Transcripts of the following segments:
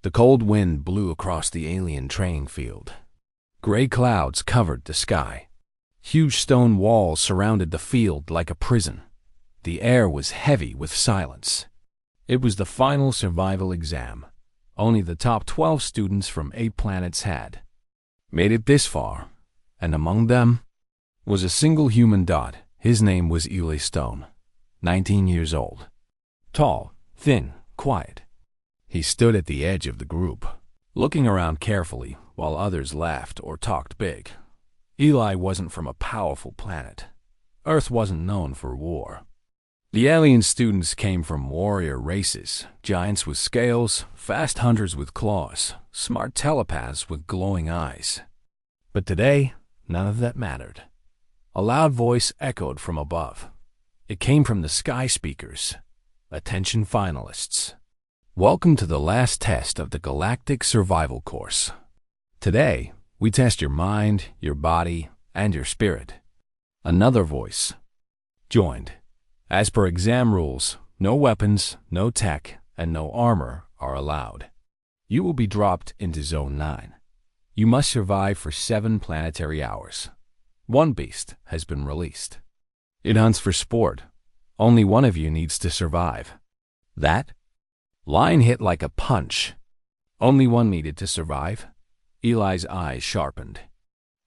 The cold wind blew across the alien training field. Gray clouds covered the sky. Huge stone walls surrounded the field like a prison. The air was heavy with silence. It was the final survival exam. Only the top 12 students from 8 planets had made it this far, and among them was a single human dot. His name was Eli Stone, 19 years old. Tall, thin, quiet. He stood at the edge of the group, looking around carefully while others laughed or talked big. Eli wasn't from a powerful planet. Earth wasn't known for war. The alien students came from warrior races, giants with scales, fast hunters with claws, smart telepaths with glowing eyes. But today, none of that mattered. A loud voice echoed from above. It came from the sky speakers. Attention finalists. Welcome to the last test of the Galactic Survival Course. Today, we test your mind, your body, and your spirit. Another voice joined. As per exam rules, no weapons, no tech, and no armor are allowed. You will be dropped into Zone 9. You must survive for 7 planetary hours. One beast has been released. It hunts for sport. Only one of you needs to survive. That line hit like a punch. Only one needed to survive. Eli's eyes sharpened.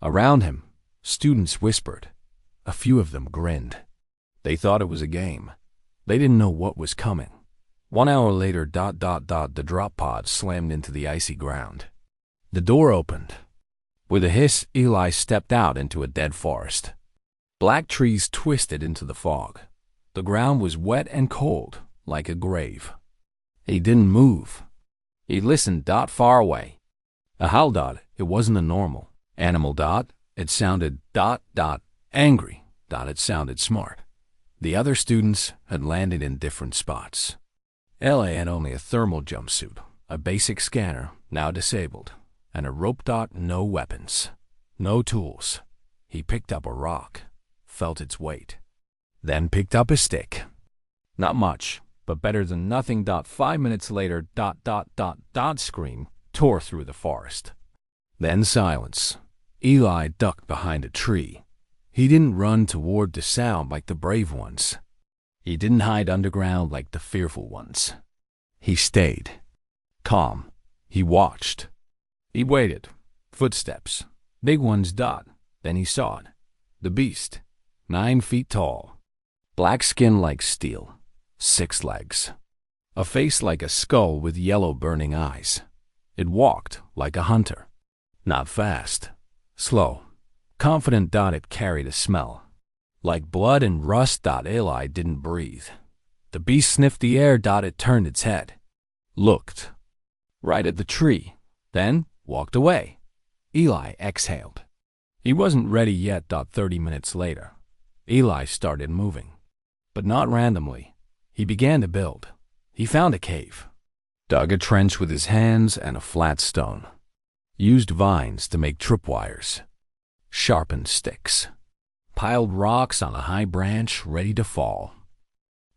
Around him, students whispered. A few of them grinned. They thought it was a game. They didn't know what was coming. 1 hour later, the drop pod slammed into the icy ground. The door opened. With a hiss, Eli stepped out into a dead forest. Black trees twisted into the fog. The ground was wet and cold, like a grave. He didn't move. He listened far away. A howl. It wasn't a normal animal. It sounded angry. It sounded smart. The other students had landed in different spots. LA had only a thermal jumpsuit, a basic scanner, now disabled, and a rope. No weapons, no tools. He picked up a rock, felt its weight, then picked up a stick. Not much, but better than nothing. 5 minutes later, scream tore through the forest. Then silence. Eli ducked behind a tree. He didn't run toward the sound like the brave ones. He didn't hide underground like the fearful ones. He stayed. Calm. He watched. He waited. Footsteps. Big ones. Then he saw it. The beast. 9 feet tall. Black skin like steel. 6 legs. A face like a skull with yellow burning eyes. It walked like a hunter. Not fast. Slow. Confident. It carried a smell. Like blood and rust. Eli didn't breathe. The beast sniffed the air. It turned its head. Looked. Right at the tree. Then walked away. Eli exhaled. He wasn't ready yet. 30 minutes later, Eli started moving. But not randomly. He began to build. He found a cave. Dug a trench with his hands and a flat stone. Used vines to make tripwires. Sharpened sticks. Piled rocks on a high branch ready to fall.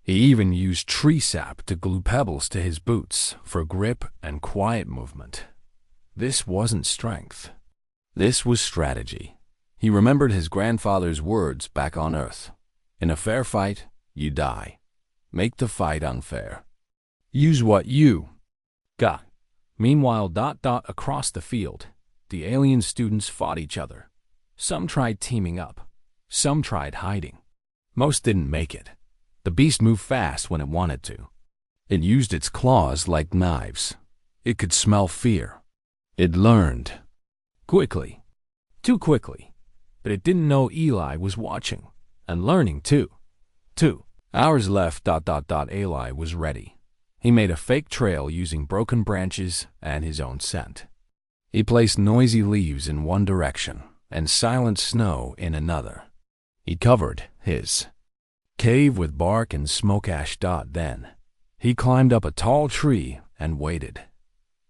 He even used tree sap to glue pebbles to his boots for grip and quiet movement. This wasn't strength. This was strategy. He remembered his grandfather's words back on Earth. In a fair fight, you die. Make the fight unfair. Use what you got. Meanwhile, across the field, the alien students fought each other. Some tried teaming up. Some tried hiding. Most didn't make it. The beast moved fast when it wanted to. It used its claws like knives. It could smell fear. It learned. Quickly. Too quickly. But it didn't know Eli was watching. And learning too. 2 hours left. Eli was ready. He made a fake trail using broken branches and his own scent. He placed noisy leaves in one direction and silent snow in another. He covered his cave with bark and smoke ash. Then he climbed up a tall tree and waited.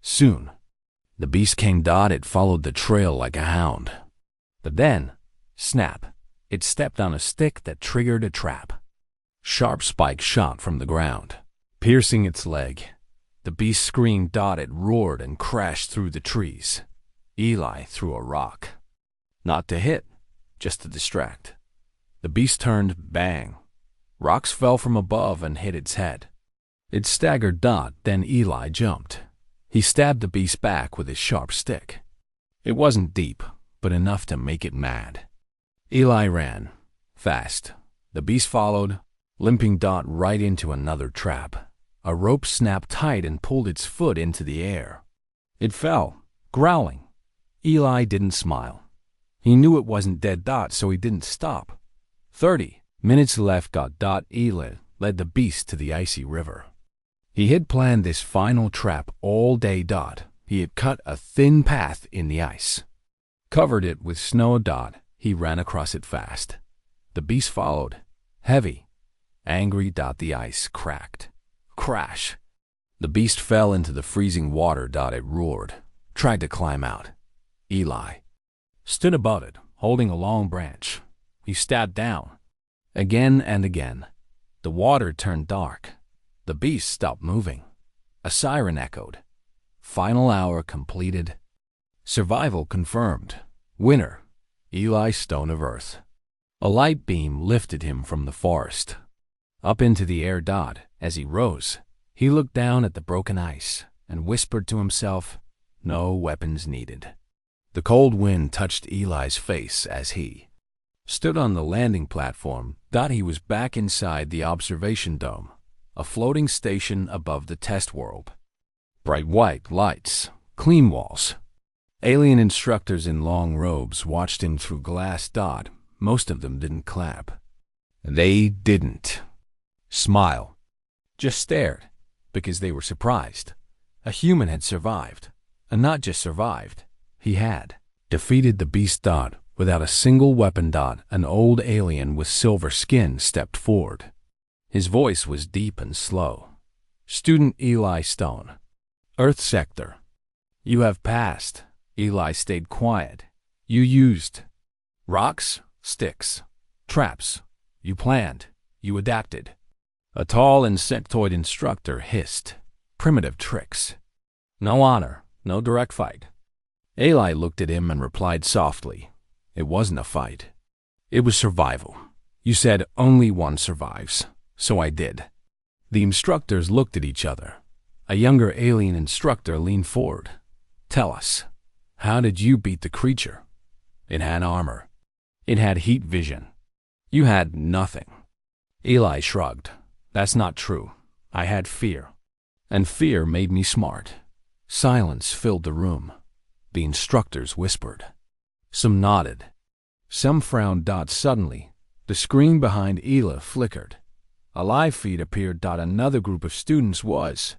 Soon, the beast came. It followed the trail like a hound. But then, snap, it stepped on a stick that triggered a trap. Sharp spikes shot from the ground, piercing its leg. The beast screamed, it roared, and crashed through the trees. Eli threw a rock. Not to hit, just to distract. The beast turned, bang. Rocks fell from above and hit its head. It staggered, then Eli jumped. He stabbed the beast back with his sharp stick. It wasn't deep, but enough to make it mad. Eli ran. Fast. The beast followed, limping right into another trap. A rope snapped tight and pulled its foot into the air. It fell, growling. Eli didn't smile. He knew it wasn't dead, so he didn't stop. 30 minutes left. Eli led the beast to the icy river. He had planned this final trap all day. He had cut a thin path in the ice, covered it with snow. He ran across it fast. The beast followed, heavy, angry. The ice cracked. Crash. The beast fell into the freezing water. It roared, tried to climb out. Eli stood above it, holding a long branch. He stabbed down. Again and again. The water turned dark. The beast stopped moving. A siren echoed. Final hour completed. Survival confirmed. Winner, Eli Stone of Earth. A light beam lifted him from the forest. Up into the air. As he rose, he looked down at the broken ice and whispered to himself, "No weapons needed." The cold wind touched Eli's face as he stood on the landing platform. He was back inside the observation dome, a floating station above the test world. Bright white lights, clean walls. Alien instructors in long robes watched him through glass. Most of them didn't clap. They didn't smile. Just stared, because they were surprised. A human had survived, and not just survived. He had defeated the beast. Without a single weapon. An old alien with silver skin stepped forward. His voice was deep and slow. "Student Eli Stone, Earth Sector. You have passed." Eli stayed quiet. "You used rocks, sticks, traps. You planned. You adapted." A tall insectoid instructor hissed, "Primitive tricks. No honor, no direct fight." Eli looked at him and replied softly, "It wasn't a fight. It was survival. You said only one survives, so I did." The instructors looked at each other. A younger alien instructor leaned forward. "Tell us, how did you beat the creature?" "It had armor. It had heat vision. You had nothing." Eli shrugged. "That's not true. I had fear. And fear made me smart." Silence filled the room. The instructors whispered. Some nodded. Some frowned. Suddenly, the screen behind Eli flickered. A live feed appeared. Another group of students was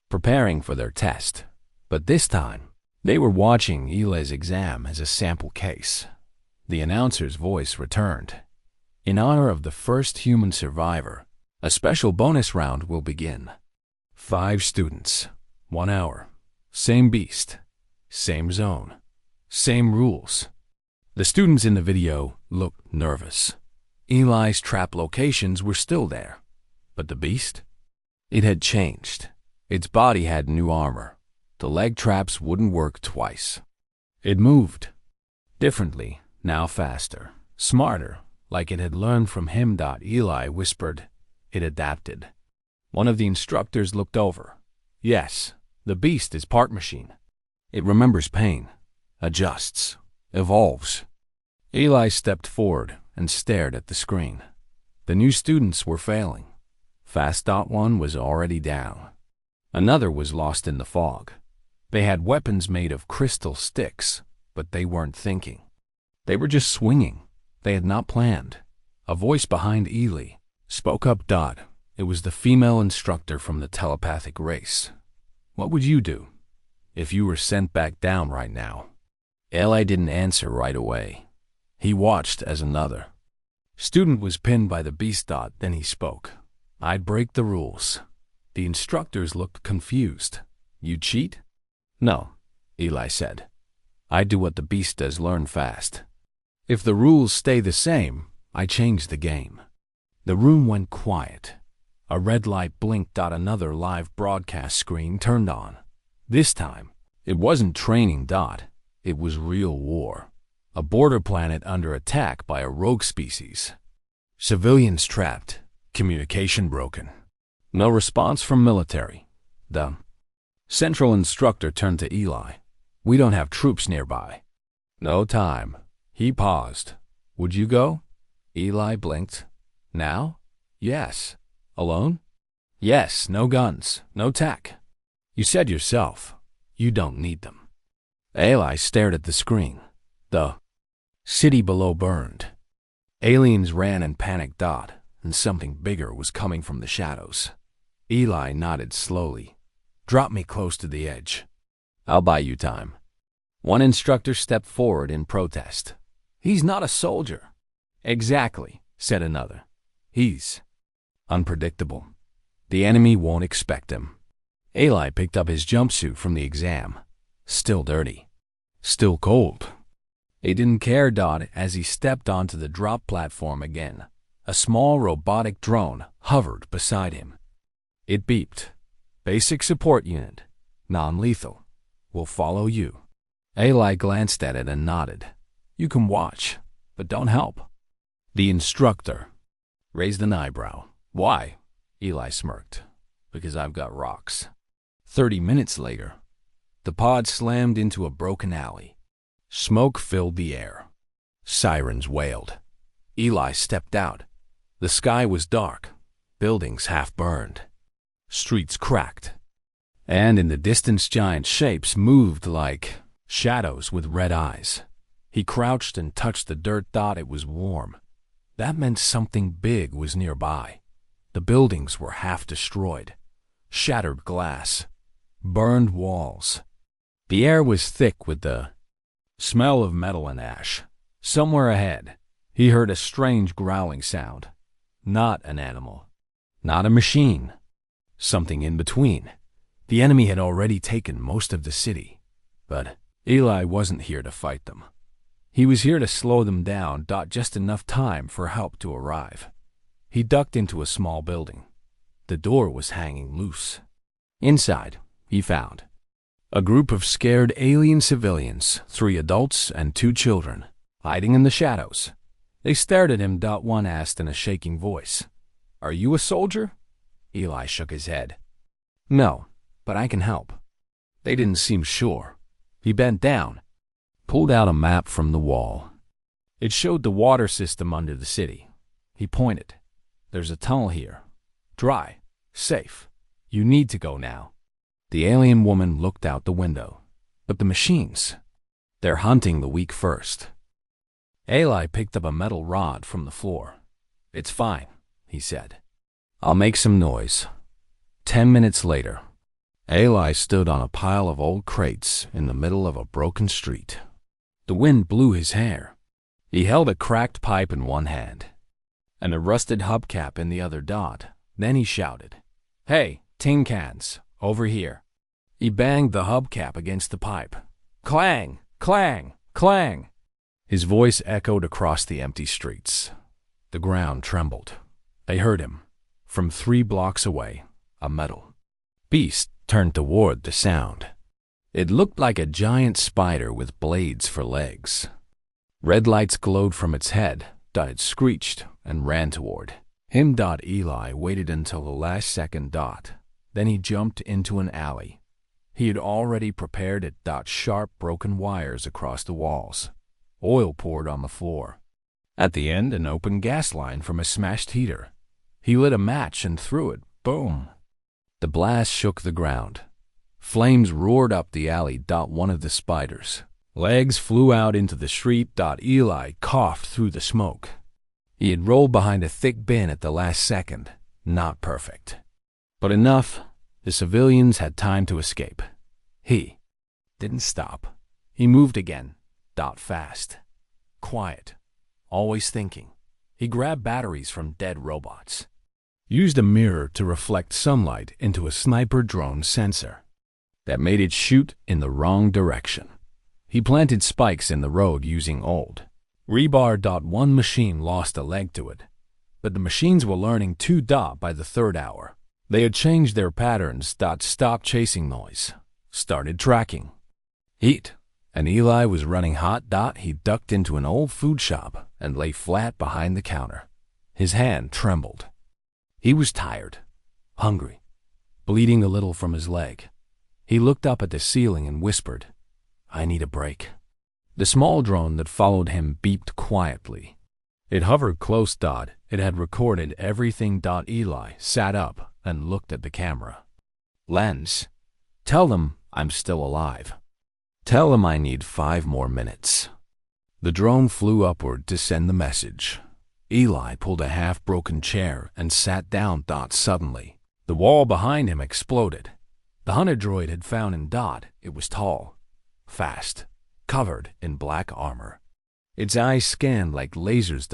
preparing for their test. But this time, they were watching Eli's exam as a sample case. The announcer's voice returned. "In honor of the first human survivor, a special bonus round will begin. 5 students, 1 hour, same beast, same zone, same rules." The students in the video looked nervous. Eli's trap locations were still there. But the beast? It had changed. Its body had new armor. The leg traps wouldn't work twice. It moved. Differently, now faster, smarter, like it had learned from him. Eli whispered, "It adapted." One of the instructors looked over. "Yes, the beast is part machine. It remembers pain, adjusts, evolves." Eli stepped forward and stared at the screen. The new students were failing. Fast. One was already down. Another was lost in the fog. They had weapons made of crystal sticks, but they weren't thinking. They were just swinging. They had not planned. A voice behind Eli spoke up. It was the female instructor from the telepathic race. "What would you do if you were sent back down right now?" Eli didn't answer right away. He watched as another student was pinned by the beast. Then he spoke. "I'd break the rules." The instructors looked confused. "You cheat?" "No," Eli said. "I do what the beast does, learn fast. If the rules stay the same, I change the game." The room went quiet. A red light blinked. Another live broadcast screen turned on. This time, it wasn't training. It was real war. A border planet under attack by a rogue species. Civilians trapped. Communication broken. No response from military. The central instructor turned to Eli. We don't have troops nearby. No time. He paused. Would you go? Eli blinked. Now? Yes. Alone? Yes, no guns, no tech. You said yourself, you don't need them. Eli stared at the screen. The city below burned. Aliens ran in panic. And something bigger was coming from the shadows. Eli nodded slowly. Drop me close to the edge. I'll buy you time. One instructor stepped forward in protest. He's not a soldier. Exactly, said another. He's unpredictable. The enemy won't expect him. Eli picked up his jumpsuit from the exam. Still dirty. Still cold. He didn't care. As he stepped onto the drop platform again, a small robotic drone hovered beside him. It beeped. Basic support unit. Non-lethal. Will follow you. Eli glanced at it and nodded. You can watch, but don't help. The instructor raised an eyebrow. Why? Eli smirked. Because I've got rocks. 30 minutes later, the pod slammed into a broken alley. Smoke filled the air. Sirens wailed. Eli stepped out. The sky was dark. Buildings half burned. Streets cracked. And in the distance, giant shapes moved like shadows with red eyes. He crouched and touched the dirt. It was warm. That meant something big was nearby. The buildings were half destroyed. Shattered glass. Burned walls. The air was thick with the smell of metal and ash. Somewhere ahead, he heard a strange growling sound. Not an animal. Not a machine. Something in between. The enemy had already taken most of the city. But Eli wasn't here to fight them. He was here to slow them down. Just enough time for help to arrive. He ducked into a small building. The door was hanging loose. Inside, he found a group of scared alien civilians, 3 adults and 2 children, hiding in the shadows. They stared at him. One asked in a shaking voice, Are you a soldier? Eli shook his head. No, but I can help. They didn't seem sure. He bent down, pulled out a map from the wall. It showed the water system under the city. He pointed. There's a tunnel here. Dry. Safe. You need to go now. The alien woman looked out the window. But the machines, they're hunting the weak first. Eli picked up a metal rod from the floor. It's fine, he said. I'll make some noise. 10 minutes later, Eli stood on a pile of old crates in the middle of a broken street. The wind blew his hair. He held a cracked pipe in one hand and a rusted hubcap in the other. Then he shouted, Hey, tin cans, over here. He banged the hubcap against the pipe. Clang, clang, clang. His voice echoed across the empty streets. The ground trembled. They heard him. From 3 blocks away, a metal beast turned toward the sound. It looked like a giant spider with blades for legs. Red lights glowed from its head. It screeched and ran toward him. Eli waited until the last second. Then he jumped into an alley. He had already prepared it. Sharp broken wires across the walls. Oil poured on the floor. At the end, an open gas line from a smashed heater. He lit a match and threw it. Boom! The blast shook the ground. Flames roared up the alley. One of the spiders' legs flew out into the street. Eli coughed through the smoke. He had rolled behind a thick bin at the last second. Not perfect, but enough. The civilians had time to escape. He didn't stop. He moved again. Fast. Quiet. Always thinking. He grabbed batteries from dead robots. Used a mirror to reflect sunlight into a sniper drone sensor that made it shoot in the wrong direction. He planted spikes in the road using old rebar. One machine lost a leg to it, but the machines were learning too. By the third hour, they had changed their patterns. Stopped chasing noise, started tracking heat, and Eli was running hot. He ducked into an old food shop and lay flat behind the counter. His hand trembled. He was tired, hungry, bleeding a little from his leg. He looked up at the ceiling and whispered, "I need a break." The small drone that followed him beeped quietly. It hovered close. It had recorded everything. Eli sat up and looked at the camera. "Lens, tell them I'm still alive. Tell them I need 5 more minutes." The drone flew upward to send the message. Eli pulled a half-broken chair and sat down. Suddenly, the wall behind him exploded. The hunter droid had found him. It was tall, fast, covered in black armor. Its eyes scanned like lasers.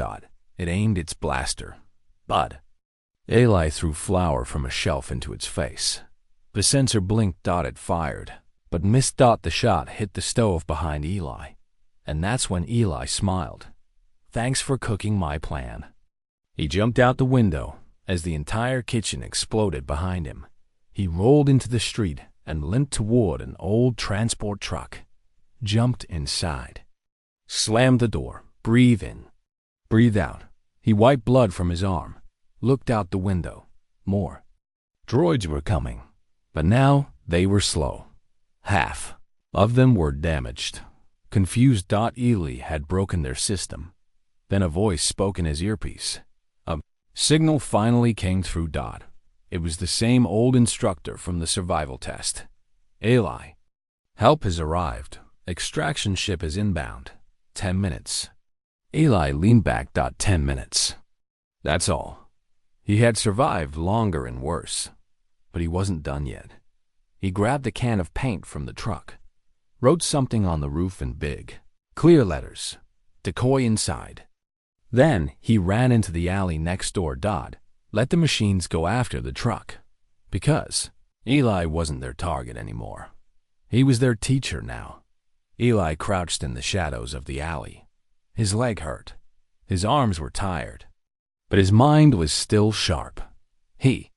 It aimed its blaster. Bud. Eli threw flour from a shelf into its face. The sensor blinked. It fired, but missed. The shot hit the stove behind Eli, and that's when Eli smiled. "Thanks for cooking my plan." He jumped out the window as the entire kitchen exploded behind him. He rolled into the street and limped toward an old transport truck. Jumped inside. Slammed the door. Breathe in. Breathe out. He wiped blood from his arm. Looked out the window. More droids were coming, but now they were slow. Half of them were damaged. Confused. Eli had broken their system. Then a voice spoke in his earpiece. A signal finally came through. It was the same old instructor from the survival test. "Eli, help has arrived. Extraction ship is inbound. 10 minutes. Eli leaned back. 10 minutes. That's all. He had survived longer and worse, but he wasn't done yet. He grabbed a can of paint from the truck, wrote something on the roof in big, clear letters, "Decoy inside." Then he ran into the alley next door. Let the machines go after the truck, because Eli wasn't their target anymore. He was their teacher now. Eli crouched in the shadows of the alley. His leg hurt. His arms were tired, but his mind was still sharp. He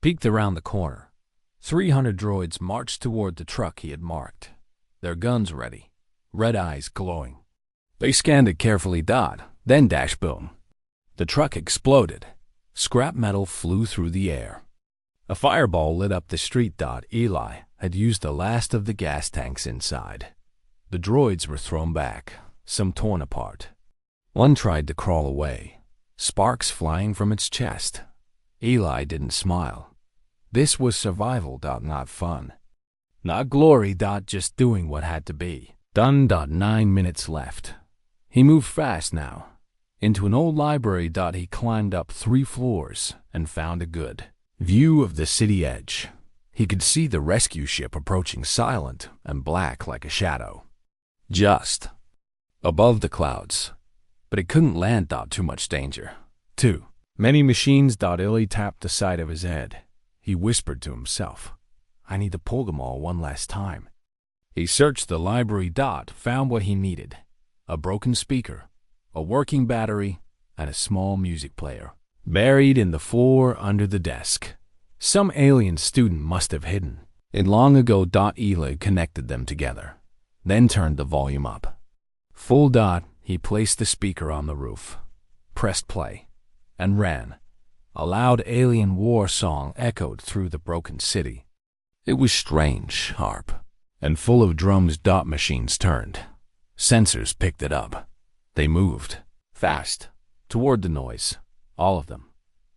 peeked around the corner. 300 droids marched toward the truck he had marked, their guns ready, red eyes glowing. They scanned it carefully. Then dash boom. The truck exploded. Scrap metal flew through the air. A fireball lit up the street. Eli had used the last of the gas tanks inside. The droids were thrown back, some torn apart. One tried to crawl away, sparks flying from its chest. Eli didn't smile. This was survival. Not fun. Not glory. Just doing what had to be done. 9 minutes left. He moved fast now. Into an old library. He climbed up 3 floors and found a good view of the city edge. He could see the rescue ship approaching, silent and black like a shadow, just above the clouds. But it couldn't land. Too much danger. Too many machines. Eli tapped the side of his head. He whispered to himself, "I need to pull them all one last time." He searched the library. Found what he needed: a broken speaker, a working battery, and a small music player, buried in the floor under the desk. Some alien student must have hidden it long ago. Eli connected them together, then turned the volume up. Full. He placed the speaker on the roof, pressed play, and ran. A loud alien war song echoed through the broken city. It was strange, sharp, and full of drums. Machines turned. Sensors picked it up. They moved, fast, toward the noise, all of them,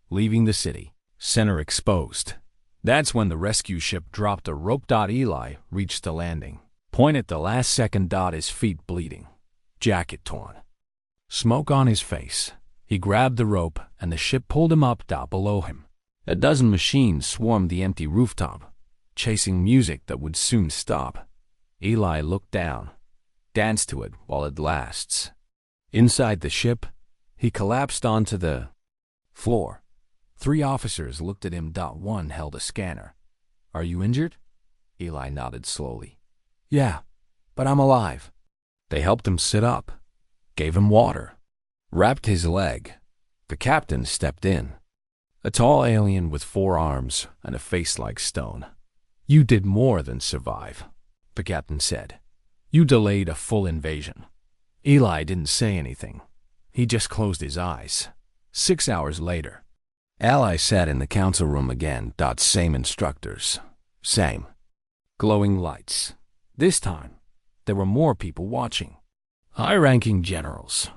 leaving the city, center exposed. That's when the rescue ship dropped a rope. Eli reached the landing point at the last second. His feet bleeding, jacket torn, smoke on his face. He grabbed the rope and the ship pulled him up. Below him, a dozen machines swarmed the empty rooftop, chasing music that would soon stop. Eli looked down, danced to it while it lasts. Inside the ship, he collapsed onto the floor. 3 officers looked at him. One held a scanner. "Are you injured?" Eli nodded slowly. "Yeah, but I'm alive." They helped him sit up, gave him water, wrapped his leg, The captain stepped in. A tall alien with 4 arms and a face like stone. "You did more than survive," the captain said. "You delayed a full invasion." Eli didn't say anything. He just closed his eyes. 6 hours later, Ally sat in the council room again. Same instructors. Same. Glowing lights. This time, there were more people watching. High-ranking generals.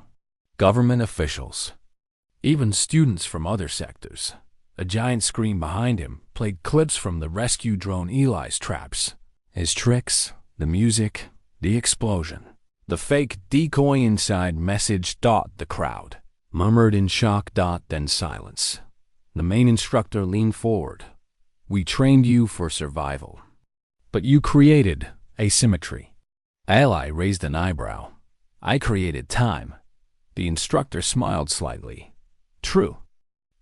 Government officials. Even students from other sectors. A giant screen behind him played clips from the rescue drone Eli's traps. His tricks, the music, the explosion. The fake decoy inside message. The crowd murmured in shock. Then silence. The main instructor leaned forward. "We trained you for survival, but you created asymmetry." Ally raised an eyebrow. "I created time." The instructor smiled slightly. "True.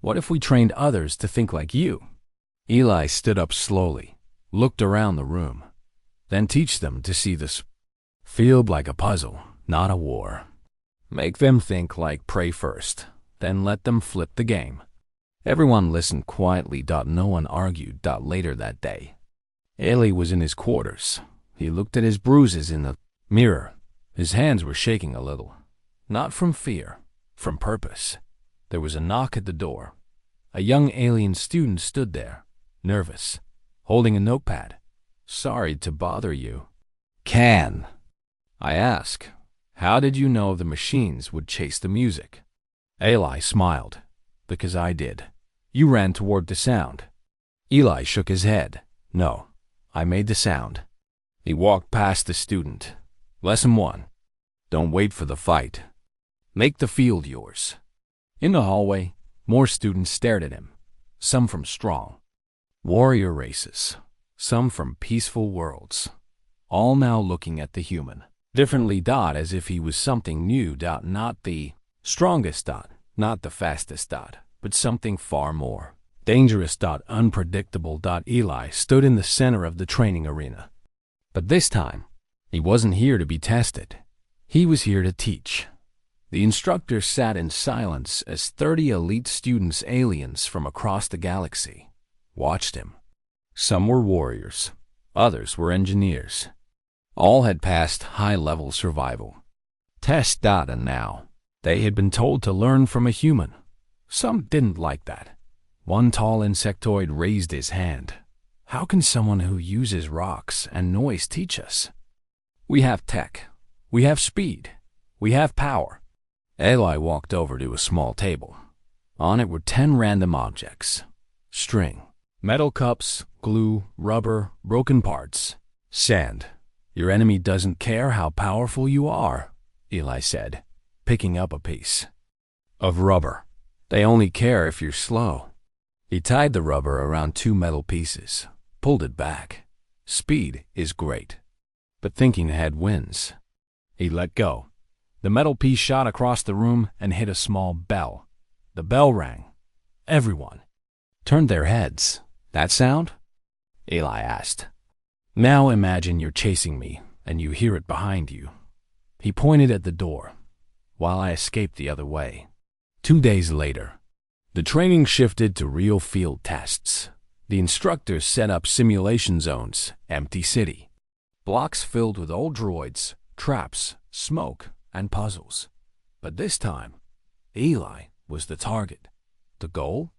What if we trained others to think like you?" Eli stood up slowly, looked around the room, then teach them to see this field like a puzzle, not a war. Make them think like Prey first, then let them flip the game. Everyone listened quietly. No one argued. Later that day, Eli was in his quarters. He looked at his bruises in the mirror. His hands were shaking a little. Not from fear, from purpose. There was a knock at the door. A young alien student stood there, nervous, holding a notepad. "Sorry to bother you." "Can I ask, how did you know the machines would chase the music?" Eli smiled. "Because I did. You ran toward the sound." Eli shook his head. "No, I made the sound." He walked past the student. "Lesson 1. Don't wait for the fight. Make the field yours." In the hallway, more students stared at him. Some from strong warrior races, some from peaceful worlds. All now looking at the human differently. As if he was something new. Not the strongest. Not the fastest. But something far more dangerous. Unpredictable. Eli stood in the center of the training arena. But this time, he wasn't here to be tested. He was here to teach. The instructor sat in silence as 30 elite students, aliens from across the galaxy, watched him. Some were warriors, others were engineers. All had passed high-level survival tests. And now, they had been told to learn from a human. Some didn't like that. One tall insectoid raised his hand. "How can someone who uses rocks and noise teach us? We have tech. We have speed. We have power." Eli walked over to a small table. On it were 10 random objects. String, metal cups, glue, rubber, broken parts, sand. "Your enemy doesn't care how powerful you are," Eli said, picking up a piece of rubber. "They only care if you're slow." He tied the rubber around 2 metal pieces, pulled it back. "Speed is great, but thinking ahead wins." He let go. The metal piece shot across the room and hit a small bell. The bell rang. Everyone turned their heads. "That sound?" Eli asked. "Now imagine you're chasing me and you hear it behind you." He pointed at the door, while I escaped the other way. 2 days later, the training shifted to real field tests. The instructors set up simulation zones, empty city, blocks filled with old droids, traps, smoke, and puzzles. But this time, Eli was the target. The goal?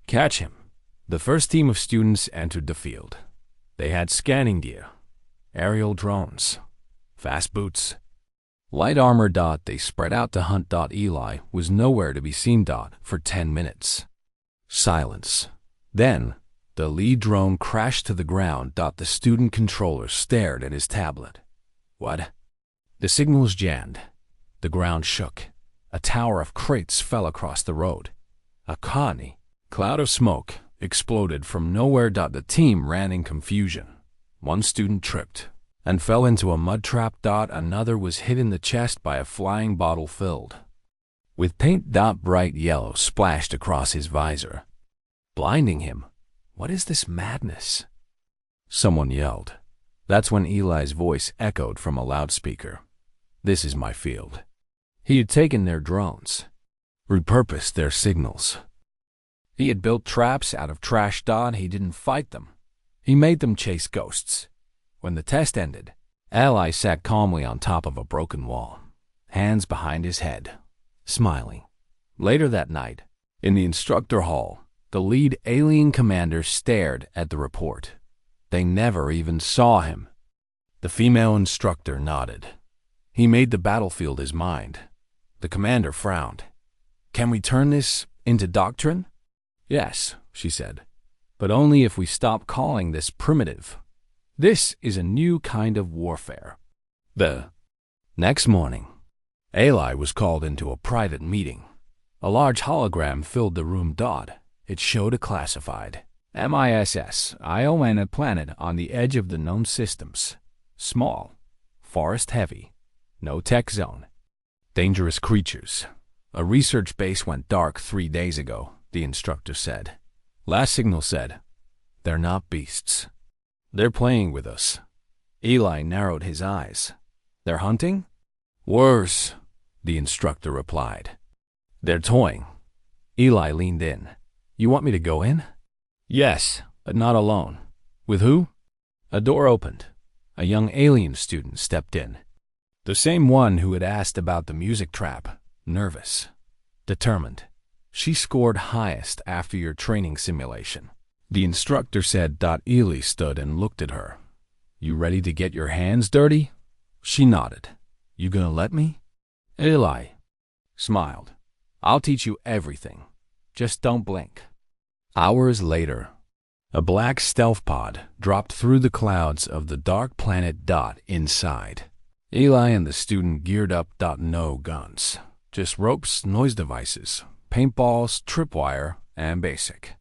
Catch him. The first team of students entered the field. They had scanning gear, aerial drones, fast boots, light armor. They spread out to hunt. Eli was nowhere to be seen. For 10 minutes. Silence. Then, the lead drone crashed to the ground. The student controller stared at his tablet. What? The signals jammed. The ground shook. A tower of crates fell across the road. A cloud of smoke exploded from nowhere. The team ran in confusion. One student tripped and fell into a mud trap. Another was hit in the chest by a flying bottle filled with paint. Bright yellow splashed across his visor, blinding him. What is this madness? Someone yelled. That's when Eli's voice echoed from a loudspeaker. This is my field. He had taken their drones, repurposed their signals. He had built traps out of trash. He didn't fight them. He made them chase ghosts. When the test ended, Ally sat calmly on top of a broken wall, hands behind his head, smiling. Later that night, in the instructor hall, the lead alien commander stared at the report. They never even saw him. The female instructor nodded. He made the battlefield his mind. The commander frowned. "Can we turn this into doctrine?" "Yes," she said, "but only if we stop calling this primitive. This is a new kind of warfare." The next morning, Ally was called into a private meeting. A large hologram filled the room. It showed a classified MISS-ION, a planet on the edge of the known systems. Small, forest-heavy, no tech zone. Dangerous creatures. A research base went dark 3 days ago, the instructor said. Last signal said, "They're not beasts. They're playing with us." Eli narrowed his eyes. "They're hunting?" "Worse," the instructor replied. "They're toying." Eli leaned in. "You want me to go in?" "Yes, but not alone." "With who?" A door opened. A young alien student stepped in. The same one who had asked about the music trap, nervous, determined. "She scored highest after your training simulation," the instructor said. Eli stood and looked at her. "You ready to get your hands dirty?" She nodded. "You gonna let me?" Eli smiled. "I'll teach you everything. Just don't blink." Hours later, a black stealth pod dropped through the clouds of the dark planet. Inside, Eli and the student geared up. No guns, just ropes, noise devices, paintballs, tripwire, and basic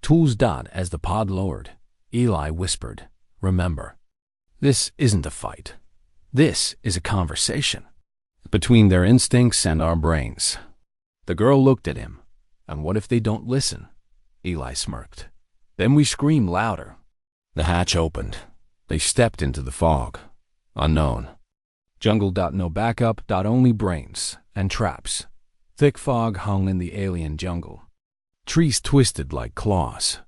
tools. As the pod lowered, Eli whispered, "Remember, this isn't a fight. This is a conversation between their instincts and our brains." The girl looked at him. "And what if they don't listen?" Eli smirked. "Then we scream louder." The hatch opened. They stepped into the fog. Unknown. Jungle. No backup. Only brains and traps. Thick fog hung in the alien jungle. Trees twisted like claws.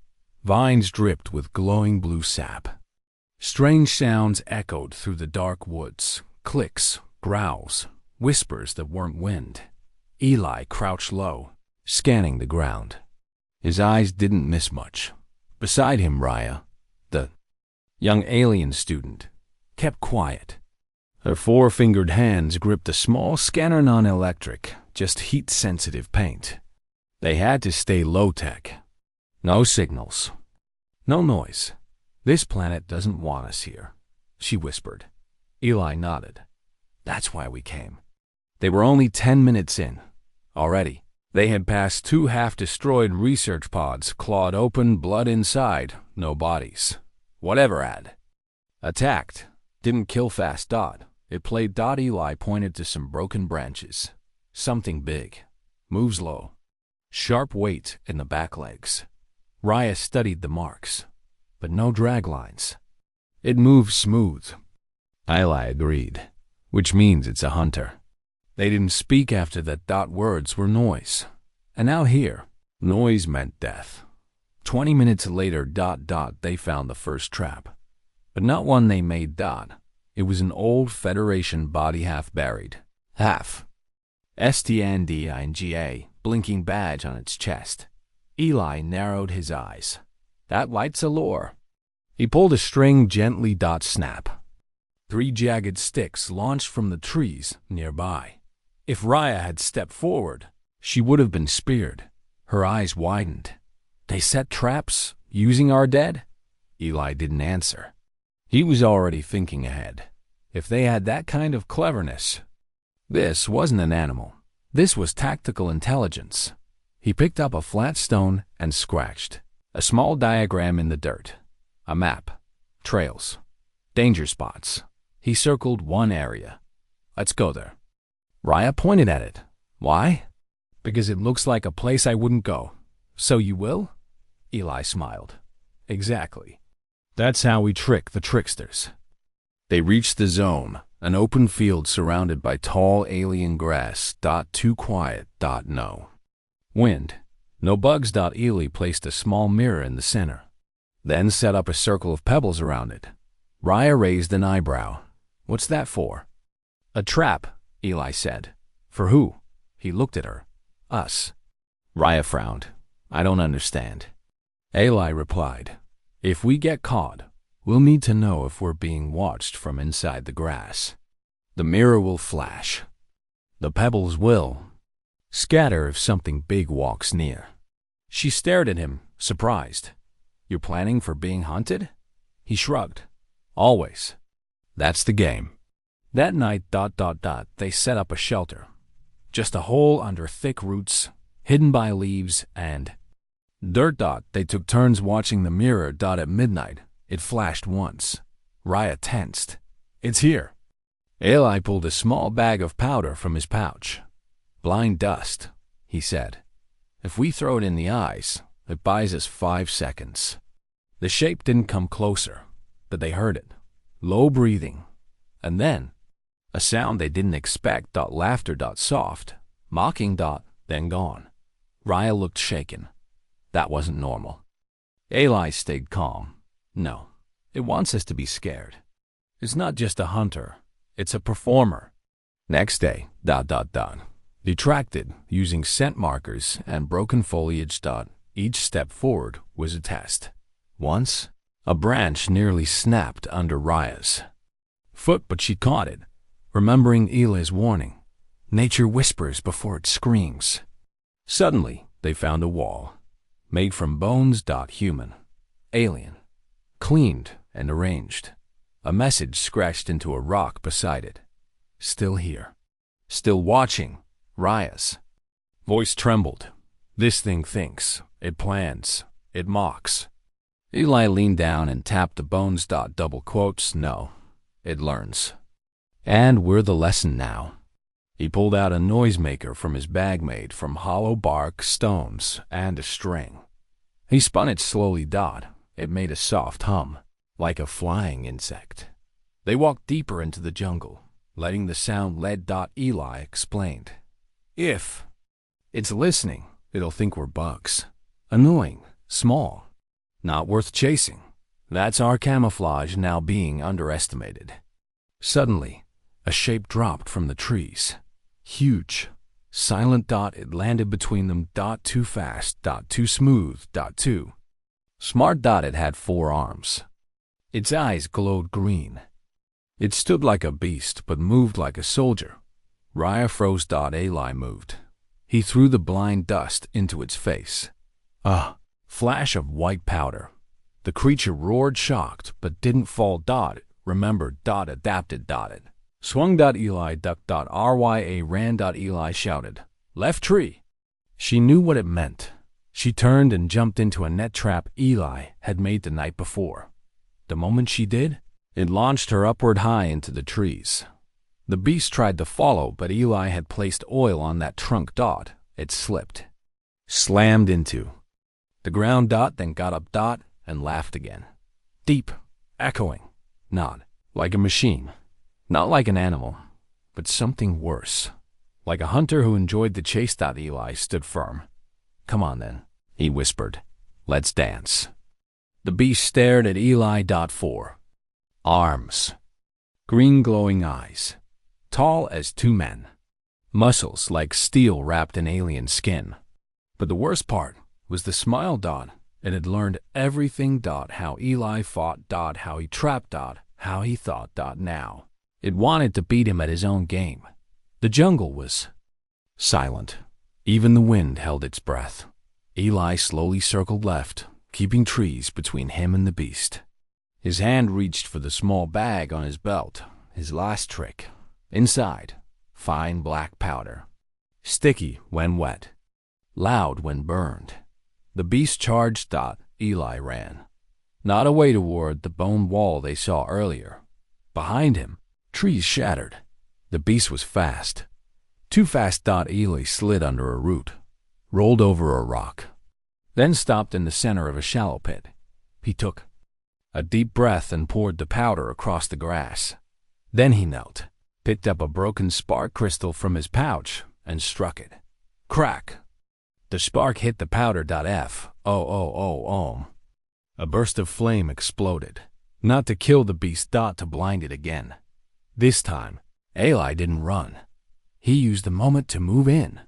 Vines dripped with glowing blue sap. Strange sounds echoed through the dark woods. Clicks, growls, whispers that weren't wind. Eli crouched low, scanning the ground. His eyes didn't miss much. Beside him, Raya, the young alien student, kept quiet. Her four-fingered hands gripped a small scanner, non-electric, just heat-sensitive paint. They had to stay low-tech. No signals. No noise. "This planet doesn't want us here," she whispered. Eli nodded. "That's why we came." They were only 10 minutes in. Already, they had passed 2 half-destroyed research pods, clawed open, blood inside, no bodies. Whatever had attacked didn't kill fast. It played. Eli pointed to some broken branches. Something big. Moves low. Sharp weight in the back legs. Raya studied the marks, but no drag lines. "It moves smooth," Eli agreed, "which means it's a hunter." They didn't speak after that. Words were noise. And now here, noise meant death. 20 minutes later. They found the first trap. But not one they made. It was an old Federation body, half buried. Half. STNDINGA, blinking badge on its chest. Eli narrowed his eyes. "That light's a lure." He pulled a string gently. Snap. 3 jagged sticks launched from the trees nearby. If Raya had stepped forward, she would have been speared. Her eyes widened. "They set traps using our dead?" Eli didn't answer. He was already thinking ahead. If they had that kind of cleverness. This wasn't an animal. This was tactical intelligence. He picked up a flat stone and scratched. A small diagram in the dirt. A map. Trails. Danger spots. He circled one area. "Let's go there." Raya pointed at it. "Why?" "Because it looks like a place I wouldn't go." "So you will?" Eli smiled. "Exactly. That's how we trick the tricksters." They reached the zone, an open field surrounded by tall alien grass. Too quiet. No Wind. No bugs. Ely placed a small mirror in the center, then set up a circle of pebbles around it. Raya raised an eyebrow. What's that for? A trap, Eli said. For who? He looked at her. Us. Raya frowned. I don't understand. Eli replied, if we get caught, we'll need to know if we're being watched from inside the grass. The mirror will flash. The pebbles will scatter if something big walks near. She stared at him, surprised. You're planning for being hunted? He shrugged. Always. That's the game. That night, they set up a shelter. Just a hole under thick roots, hidden by leaves and dirt. They took turns watching the mirror. At midnight, it flashed once. Raya tensed. It's here. Eli pulled a small bag of powder from his pouch. Blind dust, he said. If we throw it in the eyes, it buys us 5 seconds. The shape didn't come closer, but they heard it. Low breathing. And then, a sound they didn't expect. Laughter. Soft. Mocking. Then gone. Raya looked shaken. That wasn't normal. Eli stayed calm. No, it wants us to be scared. It's not just a hunter. It's a performer. Next day, detracted using scent markers and broken foliage. Each step forward was a test. Once, a branch nearly snapped under Raya's foot, but she caught it, remembering Eli's warning. Nature whispers before it screams. Suddenly, they found a wall, made from bones. Human. Alien. Cleaned and arranged. A message scratched into a rock beside it. Still here. Still watching. Raya's voice trembled. This thing thinks. It plans. It mocks. Eli leaned down and tapped the bones. Double quotes. No. It learns. And we're the lesson now. He pulled out a noisemaker from his bag made from hollow bark, stones, and a string. He spun it slowly. It made a soft hum, like a flying insect. They walked deeper into the jungle, letting the sound lead. Eli explained. If it's listening, it'll think we're bugs. Annoying, small, not worth chasing. That's our camouflage now being underestimated. Suddenly, a shape dropped from the trees. Huge, silent. It landed between them. Too fast. Too smooth. Too smart. It had 4 arms. Its eyes glowed green. It stood like a beast, but moved like a soldier. Raya froze. Eli moved. He threw the blind dust into its face. A flash of white powder. The creature roared, shocked, but didn't fall. Remembered. Adapted. It swung. Eli ducked. Rya ran. Eli shouted. Left tree. She knew what it meant. She turned and jumped into a net trap Eli had made the night before. The moment she did, it launched her upward high into the trees. The beast tried to follow, but Eli had placed oil on that trunk. It slipped. Slammed into the ground. Then got up. And laughed again. Deep, echoing. Not like a machine. Not like an animal, but something worse. Like a hunter who enjoyed the chase. Eli stood firm. Come on then, he whispered. Let's dance. The beast stared at Eli. 4 arms. Green glowing eyes. Tall as 2 men. Muscles like steel wrapped in alien skin. But the worst part was the smile. It had learned everything. How Eli fought. How he trapped. How he thought. Now it wanted to beat him at his own game. The jungle was silent. Even the wind held its breath. Eli slowly circled left, keeping trees between him and the beast. His hand reached for the small bag on his belt, his last trick. Inside, fine black powder. Sticky when wet. Loud when burned. The beast charged. Eli ran. Not away toward the bone wall they saw earlier. Behind him, trees shattered. The beast was fast. Too fast. Eli slid under a root, rolled over a rock, then stopped in the center of a shallow pit. He took a deep breath and poured the powder across the grass. Then he knelt, picked up a broken spark crystal from his pouch, and struck it. Crack. The spark hit the powder. F. Oh. A burst of flame exploded, not to kill the beast. To blind it again. This time, Eli didn't run. He used the moment to move in,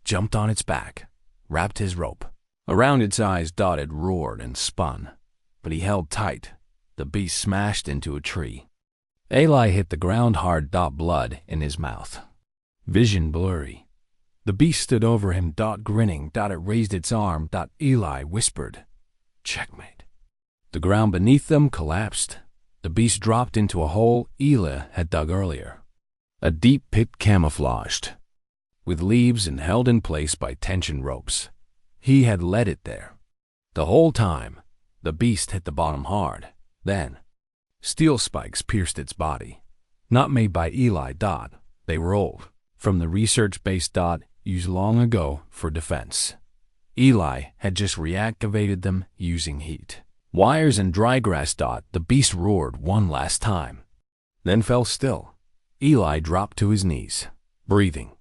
jumped on its back, wrapped his rope around its eyes. It roared and spun, but he held tight. The beast smashed into a tree. Eli hit the ground hard. Blood in his mouth, vision blurry. The beast stood over him. Grinning. It raised its arm. Eli whispered, "Checkmate." The ground beneath them collapsed. The beast dropped into a hole Eli had dug earlier. A deep pit camouflaged with leaves and held in place by tension ropes. He had led it there. The whole time, the beast hit the bottom hard. Then, steel spikes pierced its body. Not made by Eli. They were old, from the research base. Used long ago for defense. Eli had just reactivated them using heat. Wires and dry grass. The beast roared one last time, then fell still. Eli dropped to his knees, breathing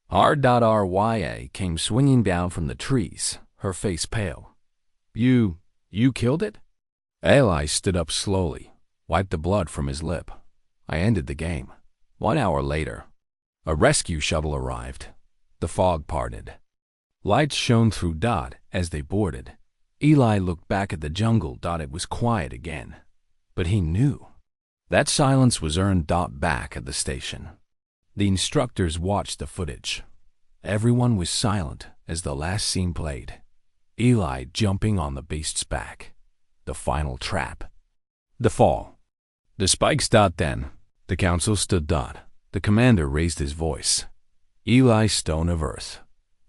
hard. Rya came swinging down from the trees, her face pale. You killed it?" Eli stood up slowly, wiped the blood from his lip. "I ended the game." 1 hour later, a rescue shuttle arrived. The fog parted. Lights shone through. As they boarded, Eli looked back at the jungle. It was quiet again, but he knew that silence was earned. Back at the station, the instructors watched the footage. Everyone was silent as the last scene played. Eli jumping on the beast's back. The final trap. The fall. The spikes. Then, the council stood. The commander raised his voice. "Eli Stone of Earth,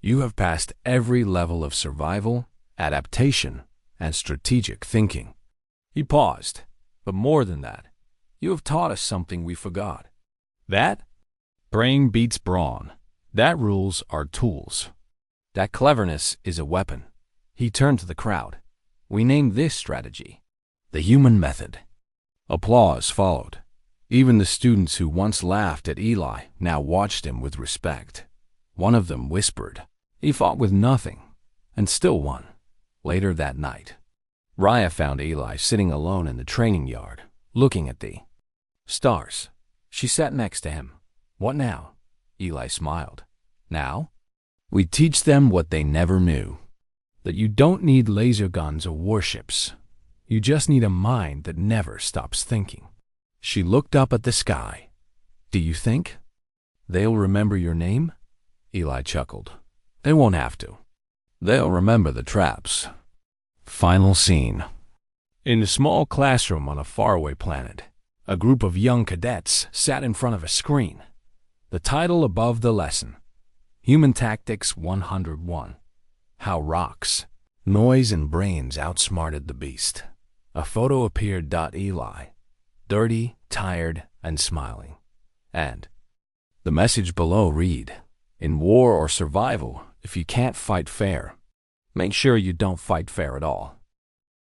you have passed every level of survival, adaptation, and strategic thinking." He paused. "But more than that, you have taught us something we forgot. That brain beats brawn. That rules are tools. That cleverness is a weapon." He turned to the crowd. "We named this strategy the human method." Applause followed. Even the students who once laughed at Eli now watched him with respect. One of them whispered, "He fought with nothing, and still won." Later that night, Rya found Eli sitting alone in the training yard, looking at the stars. She sat next to him. "What now?" Eli smiled. "Now? We teach them what they never knew. That you don't need laser guns or warships. You just need a mind that never stops thinking." She looked up at the sky. "Do you think they'll remember your name?" Eli chuckled. "They won't have to. They'll remember the traps." Final scene. In a small classroom on a faraway planet, a group of young cadets sat in front of a screen. The title above the lesson, Human Tactics 101. How Rocks, Noise, and Brains Outsmarted the Beast. A photo appeared. Eli, dirty, tired, and smiling. And the message below read, "In war or survival, if you can't fight fair, make sure you don't fight fair at all."